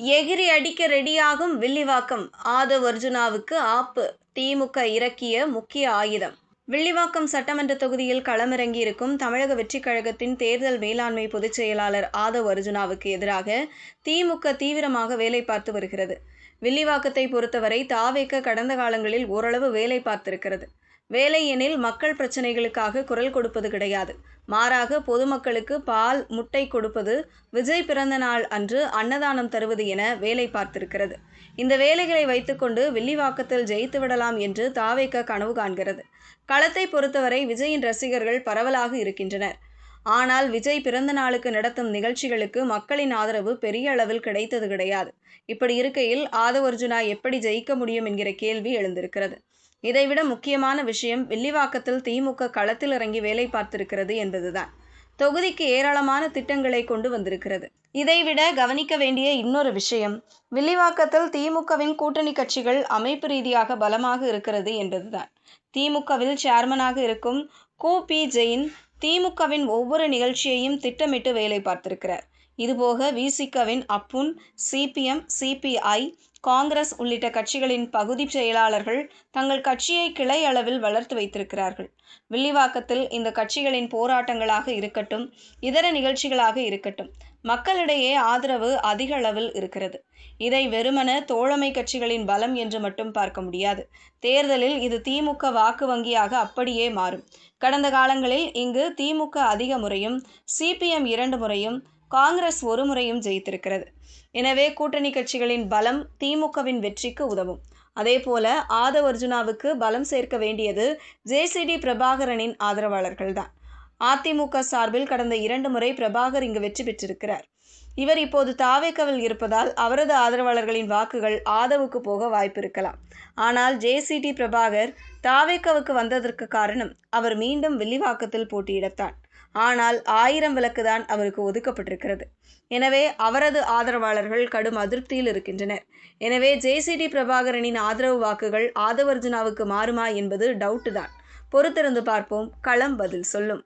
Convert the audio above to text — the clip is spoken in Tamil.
எகிரி அடிக்க ரெடியாகும் வில்லிவாக்கம். ஆதவ் அர்ஜுனாவுக்கு ஆப்பு. திமுக இறக்கிய முக்கிய ஆயுதம். வில்லிவாக்கம் சட்டமன்ற தொகுதியில் களமிறங்கியிருக்கும் தமிழக வெற்றிக் கழகத்தின் தேர்தல் மேலாண்மை பொதுச் செயலாளர் ஆதவ் அர்ஜுனாவுக்கு எதிராக திமுக தீவிரமாக வேலை பார்த்து வருகிறது. வில்லிவாக்கத்தை பொறுத்தவரை தாவேக கடந்த காலங்களில் ஓரளவு வேலை பார்த்திருக்கிறது. வேலை எனில் மக்கள் பிரச்சினைகளுக்காக குரல் கொடுப்பது கிடையாது. மாறாக பொதுமக்களுக்கு பால், முட்டை கொடுப்பது, விஜய் பிறந்த நாள் அன்று அன்னதானம் தருவது என வேலை பார்த்திருக்கிறது. இந்த வேலைகளை வைத்துக்கொண்டு வில்லிவாக்கத்தில் ஜெயித்து விடலாம் என்று தாவேக கனவு காண்கிறது. களத்தை பொறுத்தவரை விஜயின் ரசிகர்கள் பரவலாக இருக்கின்றனர். ஆனால் விஜய் பிறந்த நாளுக்கு நடத்தும் நிகழ்ச்சிகளுக்கு மக்களின் ஆதரவு பெரிய அளவில் கிடைத்தது கிடையாது. இப்படி இருக்கையில் ஆதவ் அர்ஜுனா எப்படி ஜெயிக்க முடியும் என்கிற கேள்வி எழுந்திருக்கிறது. இதைவிட முக்கியமான விஷயம் வில்லிவாக்கத்தில் திமுக களத்தில் இறங்கி வேலை பார்த்திருக்கிறது என்பதுதான். தொகுதிக்கு ஏராளமான திட்டங்களை கொண்டு வந்திருக்கிறது. இதைவிட கவனிக்க வேண்டிய இன்னொரு விஷயம், வில்லிவாக்கத்தில் திமுகவின் கூட்டணி கட்சிகள் அமைப்பு ரீதியாக பலமாக இருக்கிறது என்பதுதான். திமுகவில் சேர்மனாக இருக்கும் கு.பி. ஜெயின் திமுகவின் ஒவ்வொரு நிகழ்ச்சியையும் திட்டமிட்டு வேலை பார்த்திருக்கிறார். இதுபோக விசிகவின் அப்புன், சிபிஎம், சிபிஐ, காங்கிரஸ் உள்ளிட்ட கட்சிகளின் பகுதி செயலாளர்கள் தங்கள் கட்சியை கிளை அளவில் வளர்த்து வைத்திருக்கிறார்கள். வில்லிவாக்கத்தில் இந்த கட்சிகளின் போராட்டங்களாக இருக்கட்டும், இதர நிகழ்ச்சிகளாக இருக்கட்டும், மக்களிடையே ஆதரவு அதிக அளவில் இருக்கிறது. இதை வெறுமன தோழமை கட்சிகளின் பலம் என்று மட்டும் பார்க்க முடியாது. தேர்தலில் இது திமுக வாக்கு வங்கியாக அப்படியே மாறும். கடந்த காலங்களில் இங்கு திமுக அதிக முறையும், சிபிஎம் 2 முறையும், காங்கிரஸ் 1 முறையும் ஜெயித்திருக்கிறது. எனவே கூட்டணி கட்சிகளின் பலம் திமுகவின் வெற்றிக்கு உதவும். அதேபோல ஆதவ் அர்ஜுனாவுக்கு பலம் சேர்க்க வேண்டியது ஜே.சி.டி. பிரபாகரனின் ஆதரவாளர்கள்தான். அதிமுக சார்பில் கடந்த 2 முறை பிரபாகர் இங்கு வெற்றி பெற்றிருக்கிறார். இவர் இப்போது தாவேகவில் இருப்பதால் அவரது ஆதரவாளர்களின் வாக்குகள் ஆதவுக்கு போக வாய்ப்பு இருக்கலாம். ஆனால் ஜே.சி.டி. பிரபாகர் தாவேகவுக்கு வந்ததற்கு காரணம் அவர் மீண்டும் வில்லிவாக்கத்தில் போட்டியிடத்தான். ஆனால் 1000 விளக்குதான் அவருக்கு ஒதுக்கப்பட்டிருக்கிறது. எனவே அவரது ஆதரவாளர்கள் கடும் அதிருப்தியில் இருக்கின்றனர். எனவே ஜே.சி.டி. பிரபாகரனின் ஆதரவு வாக்குகள் ஆதவ் அர்ஜுனாவுக்கு மாறுமா என்பது டவுட் தான். பொறுத்திருந்து பார்ப்போம். களம் பதில் சொல்லும்.